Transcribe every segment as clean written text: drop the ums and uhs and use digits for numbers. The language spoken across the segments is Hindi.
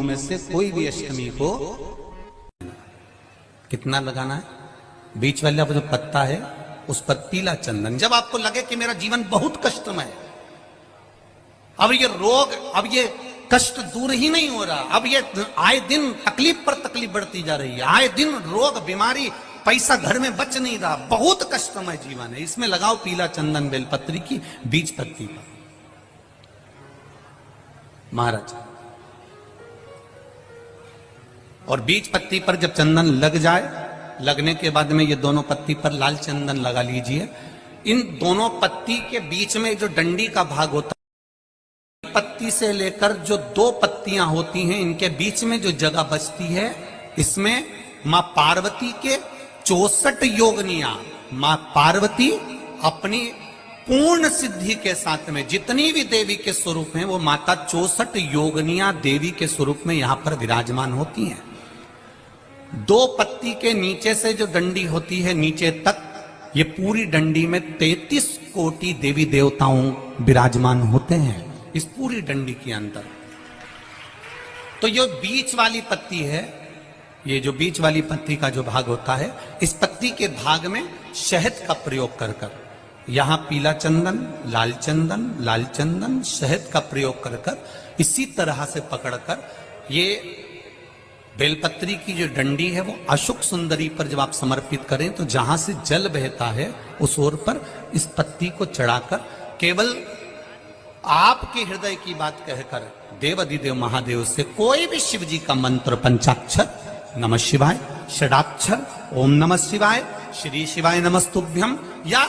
दिनों में से कोई भी अष्टमी को कितना लगाना है? बीच वाला जो पत्ता है उस पर पीला चंदन। जब आपको लगे कि मेरा जीवन बहुत कष्टमय है, अब ये रोग, अब ये कष्ट दूर ही नहीं हो रहा, अब ये आए दिन तकलीफ पर तकलीफ बढ़ती जा रही है, आए दिन रोग बीमारी, पैसा घर में बच नहीं रहा, बहुत कष्टमय जीवन है, इसमें लगाओ पीला चंदन बेलपत्री की बीज पत्ती पर। महाराज, और बीज पत्ती पर जब चंदन लग जाए, लगने के बाद में ये दोनों पत्ती पर लाल चंदन लगा लीजिए। इन दोनों पत्ती के बीच में जो डंडी का भाग होता है, पत्ती से लेकर जो दो पत्तियां होती हैं, इनके बीच में जो जगह बचती है, इसमें मां पार्वती के 64 योगनियां, मां पार्वती अपनी पूर्ण सिद्धि के साथ में जितनी भी देवी के स्वरूप हैं, वो माता 64 योगनियां देवी के स्वरूप में यहां पर विराजमान होती हैं। दो पत्ती के नीचे से जो डंडी होती है नीचे तक, ये पूरी डंडी में 33 कोटि देवी देवताओं विराजमान होते हैं इस पूरी डंडी के अंदर। तो ये बीच वाली पत्ती है, ये जो बीच वाली पत्ती का जो भाग होता है, इस पत्ती के भाग में शहद का प्रयोग कर कर, यहां पीला चंदन, लाल चंदन, शहद का प्रयोग कर कर, इसी तरह से पकड़कर ये बेलपत्री की जो डंडी है वो अशोक सुंदरी पर जब आप समर्पित करें, तो जहां से जल बहता है उस ओर पर इस पत्ती को चढ़ाकर केवल आपके हृदय की बात कहकर देवाधिदेव महादेव से कोई भी शिव जी का मंत्र, पंचाक्षर नमः शिवाय, षडाक्षर ओम नमः शिवाय, श्री शिवाय नमस्तुभ्यम, या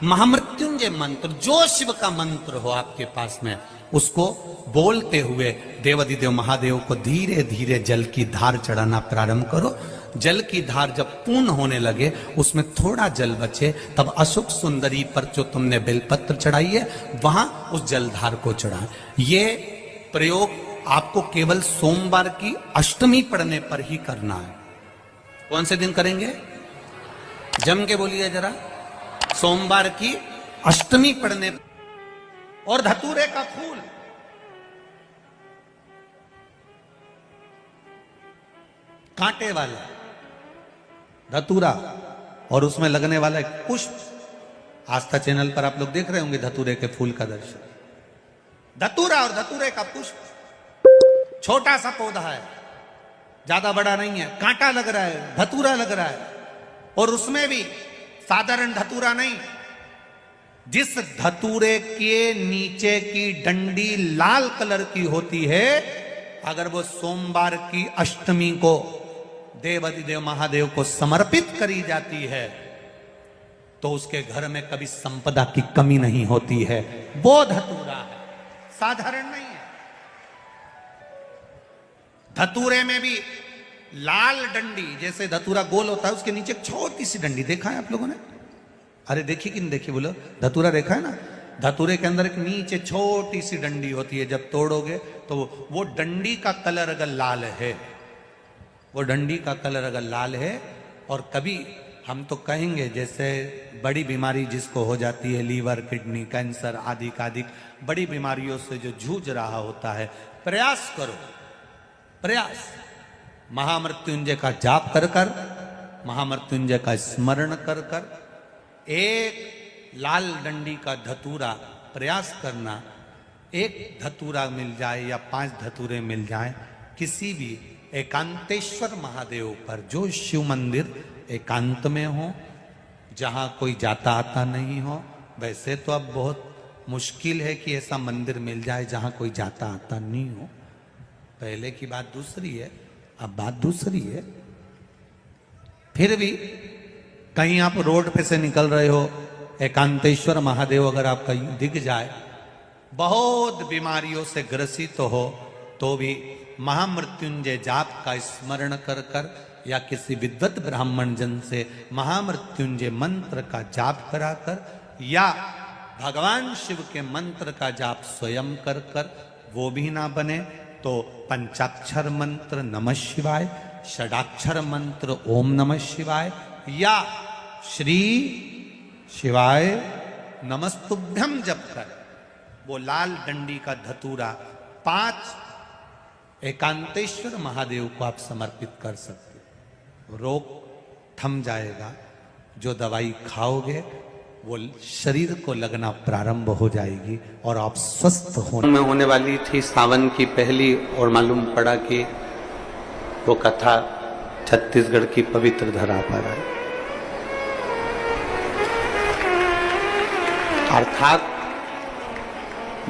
महामृत्युंजय मंत्र, जो शिव का मंत्र हो आपके पास में, उसको बोलते हुए देवाधिदेव महादेव को धीरे धीरे जल की धार चढ़ाना प्रारंभ करो। जल की धार जब पूर्ण होने लगे, उसमें थोड़ा जल बचे, तब अशोक सुंदरी पर जो तुमने बेलपत्र चढ़ाई है वहां उस जलधार को चढ़ाएं। ये प्रयोग आपको केवल सोमवार की अष्टमी पढ़ने पर ही करना है। कौन से दिन करेंगे? जम के बोलिए जरा। सोमवार की अष्टमी पढ़ने। और धतूरे का फूल, कांटे वाला धतूरा, और उसमें लगने वाला एक पुष्प। आस्था चैनल पर आप लोग देख रहे होंगे धतूरे के फूल का दर्शन। धतूरा और धतूरे का पुष्प, छोटा सा पौधा है, ज्यादा बड़ा नहीं है, कांटा लग रहा है, धतूरा लग रहा है, और उसमें भी साधारण धतूरा नहीं, जिस धतूरे के नीचे की डंडी लाल कलर की होती है, अगर वो सोमवार की अष्टमी को देवाधिदेव महादेव को समर्पित करी जाती है, तो उसके घर में कभी संपदा की कमी नहीं होती है। वो धतूरा है, साधारण नहीं है। धतूरे में भी लाल डंडी, जैसे धतूरा गोल होता है, उसके नीचे एक छोटी सी डंडी, देखा है आप लोगों ने? अरे देखी कि नहीं देखी बोलो? धतूरा देखा है ना? धतूरे के अंदर एक नीचे छोटी सी डंडी होती है, जब तोड़ोगे तो वो डंडी का कलर अगर लाल है, वो डंडी का कलर अगर लाल है, और कभी हम तो कहेंगे जैसे बड़ी बीमारी जिसको हो जाती है, लीवर, किडनी, कैंसर आदि का आदि बड़ी बीमारियों से जो जूझ रहा होता है, प्रयास करो, प्रयास महामृत्युंजय का जाप कर कर, महामृत्युंजय का स्मरण कर कर, एक लाल डंडी का धतूरा प्रयास करना। एक धतूरा मिल जाए या 5 धतूरे मिल जाए, किसी भी एकांतेश्वर महादेव पर, जो शिव मंदिर एकांत में हो, जहां कोई जाता आता नहीं हो। वैसे तो अब बहुत मुश्किल है कि ऐसा मंदिर मिल जाए जहां कोई जाता आता नहीं हो, पहले की बात दूसरी है, अब बात दूसरी है। फिर भी कहीं आप रोड पे से निकल रहे हो, एकांतेश्वर महादेव अगर आपका दिख जाए, बहुत बीमारियों से ग्रसित हो, तो भी महामृत्युंजय जाप का स्मरण कर कर, या किसी विद्वत ब्राह्मण जन से महामृत्युंजय मंत्र का जाप कराकर, या भगवान शिव के मंत्र का जाप स्वयं कर कर, वो भी ना बने तो पंचाक्षर मंत्र नमः शिवाय, षडाक्षर मंत्र ओम नमः शिवाय, या श्री शिवाय नमस्तुभ्यम जप कर, वो लाल डंडी का धतूरा 5 एकांतेश्वर महादेव को आप समर्पित कर सकते हो। रोग थम जाएगा, जो दवाई खाओगे वो शरीर को लगना प्रारंभ हो जाएगी और आप स्वस्थ होने वाली थी सावन की पहली, और मालूम पड़ा कि वो कथा छत्तीसगढ़ की पवित्र धरा पर है। अर्थात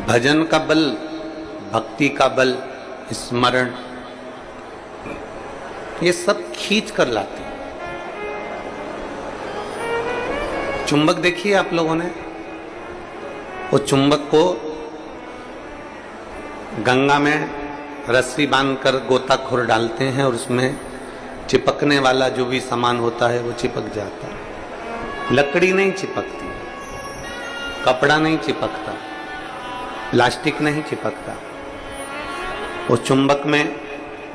भजन का बल, भक्ति का बल, स्मरण, ये सब खींच कर लाते। चुंबक देखिए आप लोगों ने, वो चुंबक को गंगा में रस्सी बांधकर गोताखोर डालते हैं और उसमें चिपकने वाला जो भी सामान होता है वो चिपक जाता है। लकड़ी नहीं चिपकती, कपड़ा नहीं चिपकता, प्लास्टिक नहीं चिपकता। वो चुंबक में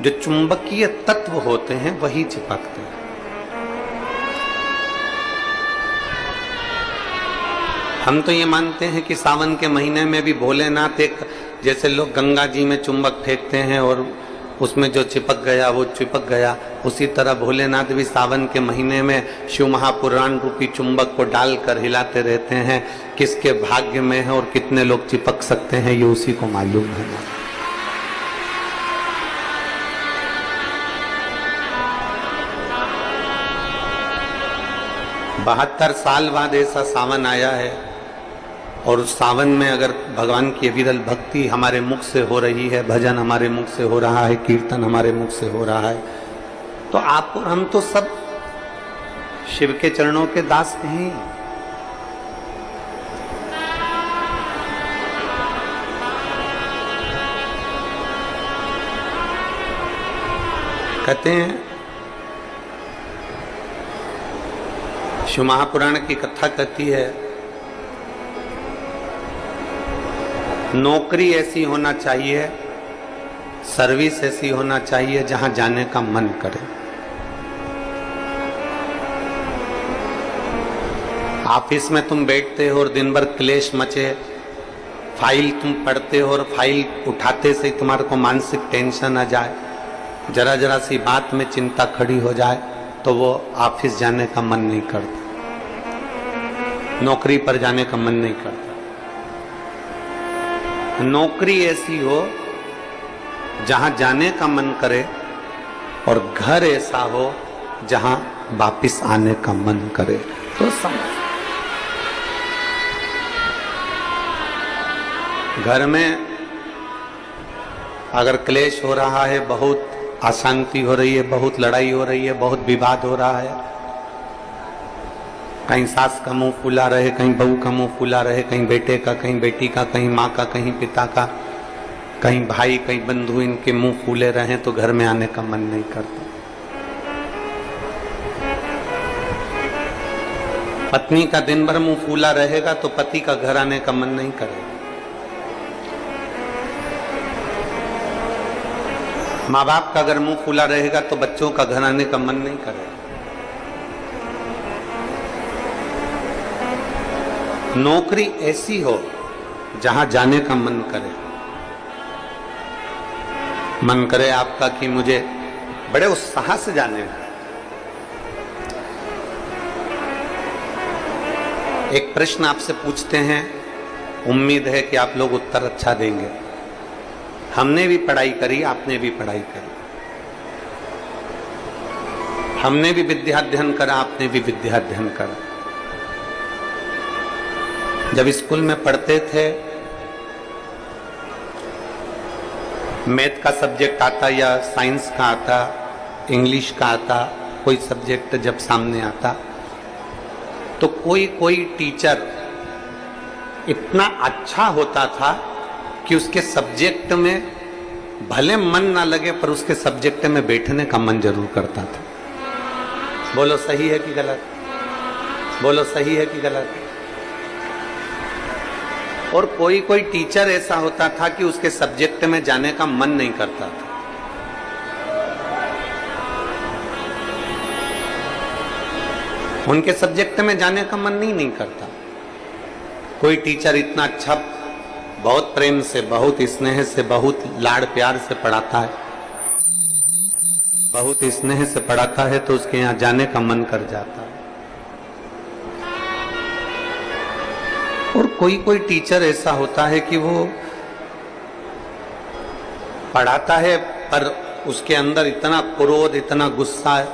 जो चुंबकीय तत्व होते हैं वही चिपकते हैं। हम तो ये मानते हैं कि सावन के महीने में भी भोलेनाथ एक, जैसे लोग गंगा जी में चुंबक फेंकते हैं और उसमें जो चिपक गया वो चिपक गया, उसी तरह भोलेनाथ भी सावन के महीने में शिव महापुराण रूपी चुंबक को डालकर हिलाते रहते हैं। किसके भाग्य में है और कितने लोग चिपक सकते हैं ये उसी को मालूम है। 72 साल बाद ऐसा सावन आया है, और उस सावन में अगर भगवान की विरल भक्ति हमारे मुख से हो रही है, भजन हमारे मुख से हो रहा है, कीर्तन हमारे मुख से हो रहा है, तो आप और हम तो सब शिव के चरणों के दास हैं। कहते हैं, शिव महापुराण की कथा कहती है, नौकरी ऐसी होना चाहिए, सर्विस ऐसी होना चाहिए जहां जाने का मन करे। ऑफिस में तुम बैठते हो और दिन भर क्लेश मचे, फाइल तुम पढ़ते हो और फाइल उठाते से तुम्हारे को मानसिक टेंशन आ जाए, जरा जरा सी बात में चिंता खड़ी हो जाए, तो वो ऑफिस जाने का मन नहीं करता, नौकरी पर जाने का मन नहीं करता। नौकरी ऐसी हो जहां जाने का मन करे, और घर ऐसा हो जहां वापिस आने का मन करे। तो समझ, घर में अगर क्लेश हो रहा है, बहुत अशांति हो रही है, बहुत लड़ाई हो रही है, बहुत विवाद हो रहा है, कहीं सास का मुंह फूला रहे, कहीं बहू का मुंह फूला रहे, कहीं बेटे का, कहीं बेटी का, कहीं माँ का, कहीं पिता का, कहीं भाई, कहीं बंधु, इनके मुंह फूले रहे तो घर में आने का मन नहीं करता। पत्नी का दिन भर मुंह फूला रहेगा तो पति का घर आने का मन नहीं करेगा। माँ बाप का अगर मुंह फूला रहेगा तो बच्चों का घर आने का मन नहीं करेगा। नौकरी ऐसी हो जहां जाने का मन करे, मन करे आपका कि मुझे बड़े उत्साह से जाने का। एक प्रश्न आपसे पूछते हैं, उम्मीद है कि आप लोग उत्तर अच्छा देंगे। हमने भी पढ़ाई करी, आपने भी पढ़ाई करी, हमने भी विद्याध्ययन करा, आपने भी विद्याध्ययन करा। जब स्कूल में पढ़ते थे, मैथ का सब्जेक्ट आता या साइंस का आता, इंग्लिश का आता, कोई सब्जेक्ट जब सामने आता तो कोई टीचर इतना अच्छा होता था कि उसके सब्जेक्ट में भले मन ना लगे पर उसके सब्जेक्ट में बैठने का मन जरूर करता था। बोलो सही है कि गलत? बोलो सही है कि गलत? और कोई टीचर ऐसा होता था कि उसके सब्जेक्ट में जाने का मन नहीं करता था। उनके सब्जेक्ट में जाने का मन नहीं करता। कोई टीचर इतना अच्छा, बहुत प्रेम से, बहुत स्नेह से, बहुत लाड़ प्यार से पढ़ाता है, बहुत स्नेह से पढ़ाता है तो उसके यहाँ जाने का मन कर जाता है। और कोई कोई टीचर ऐसा होता है कि वो पढ़ाता है पर उसके अंदर इतना क्रोध, इतना गुस्सा है,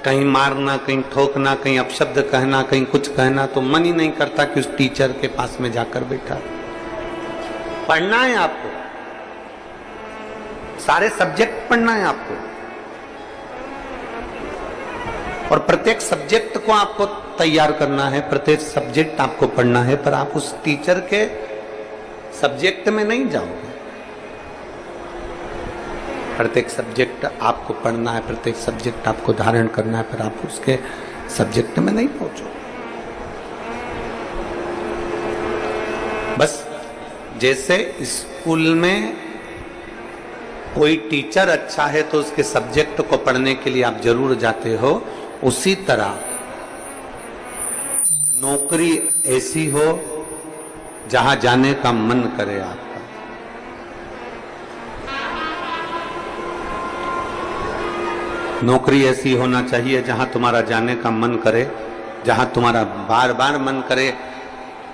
कहीं मारना, कहीं ठोकना, कहीं अपशब्द कहना, कहीं कुछ कहना, तो मन ही नहीं करता कि उस टीचर के पास में जाकर बैठा। पढ़ना है आपको, सारे सब्जेक्ट पढ़ना है आपको, और प्रत्येक सब्जेक्ट को आपको तैयार करना है, प्रत्येक सब्जेक्ट आपको पढ़ना है, पर आप उस टीचर के सब्जेक्ट में नहीं जाओगे। प्रत्येक सब्जेक्ट आपको पढ़ना है, प्रत्येक सब्जेक्ट आपको धारण करना है, पर आप उसके सब्जेक्ट में नहीं पहुंचोगे। बस जैसे स्कूल में कोई टीचर अच्छा है तो उसके सब्जेक्ट को पढ़ने के लिए आप जरूर जाते हो, उसी तरह नौकरी ऐसी हो जहां जाने का मन करे आपका। नौकरी ऐसी होना चाहिए जहां तुम्हारा जाने का मन करे, जहां तुम्हारा बार बार मन करे,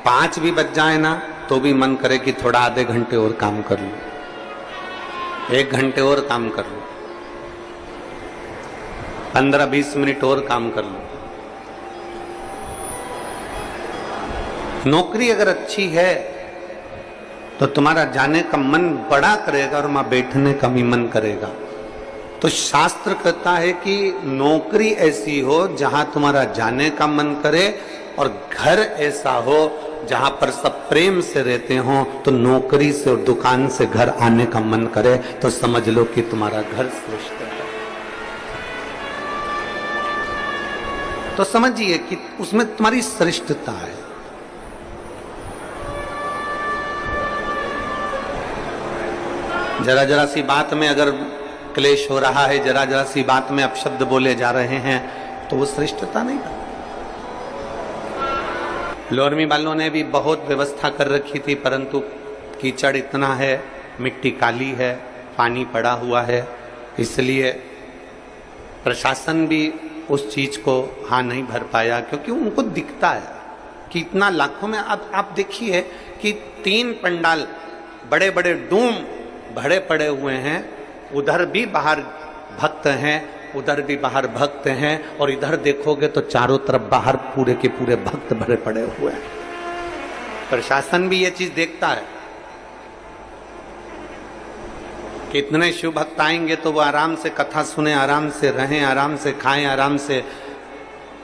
5 भी बज जाए ना तो भी मन करे कि थोड़ा आधे घंटे और काम कर लूं, 1 घंटे और काम कर लूं, 15-20 मिनट और काम कर लूं। नौकरी अगर अच्छी है तो तुम्हारा जाने का मन बड़ा करेगा और वहां बैठने का भी मन करेगा। तो शास्त्र कहता है कि नौकरी ऐसी हो जहां तुम्हारा जाने का मन करे, और घर ऐसा हो जहां पर सब प्रेम से रहते हो, तो नौकरी से और दुकान से घर आने का मन करे, तो समझ लो कि तुम्हारा घर श्रेष्ठ है। तो समझिए कि उसमें तुम्हारी श्रेष्ठता है। जरा जरा सी बात में अगर क्लेश हो रहा है, जरा जरा सी बात में अपशब्द बोले जा रहे हैं, तो वो श्रेष्ठता नहीं है। लोरमी वालों ने भी बहुत व्यवस्था कर रखी थी, परंतु कीचड़ इतना है, मिट्टी काली है, पानी पड़ा हुआ है, इसलिए प्रशासन भी उस चीज को हाँ नहीं भर पाया, क्योंकि उनको दिखता है कि इतना लाखों में। अब आप देखिए कि 3 पंडाल बड़े बड़े डूम भरे पड़े हुए हैं, उधर भी बाहर भक्त हैं, उधर भी बाहर भक्त हैं, और इधर देखोगे तो चारों तरफ बाहर पूरे के पूरे भक्त भरे पड़े हुए हैं। प्रशासन भी ये चीज देखता है कि इतने शिव भक्त आएंगे तो वो आराम से कथा सुने, आराम से रहें, आराम से खाएं, आराम से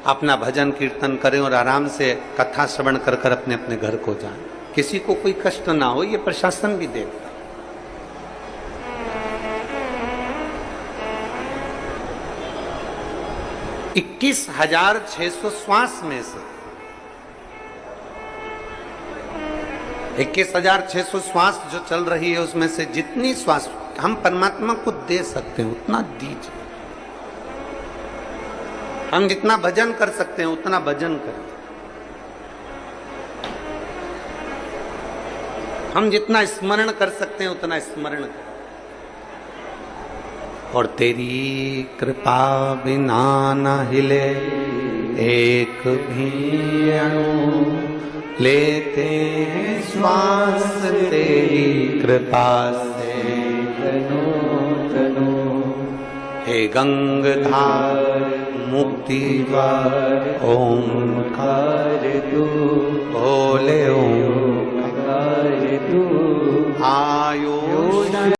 अपना भजन कीर्तन करें, और आराम से कथा श्रवण कर कर अपने अपने घर को जाएं, किसी को कोई कष्ट ना हो। ये प्रशासन भी देखता है। 21,600 श्वास में से 21,600 श्वास जो चल रही है, उसमें से जितनी श्वास हम परमात्मा को दे सकते हैं उतना दीजिए। हम जितना भजन कर सकते हैं उतना भजन करें, हम जितना स्मरण कर सकते हैं उतना स्मरण करें। और तेरी कृपा बिना न हिले एक भी अणु, लेते हैं श्वास तेरी कृपा से तनो तनो। हे गंगाधार मुक्ति द्वार ओंकार तू,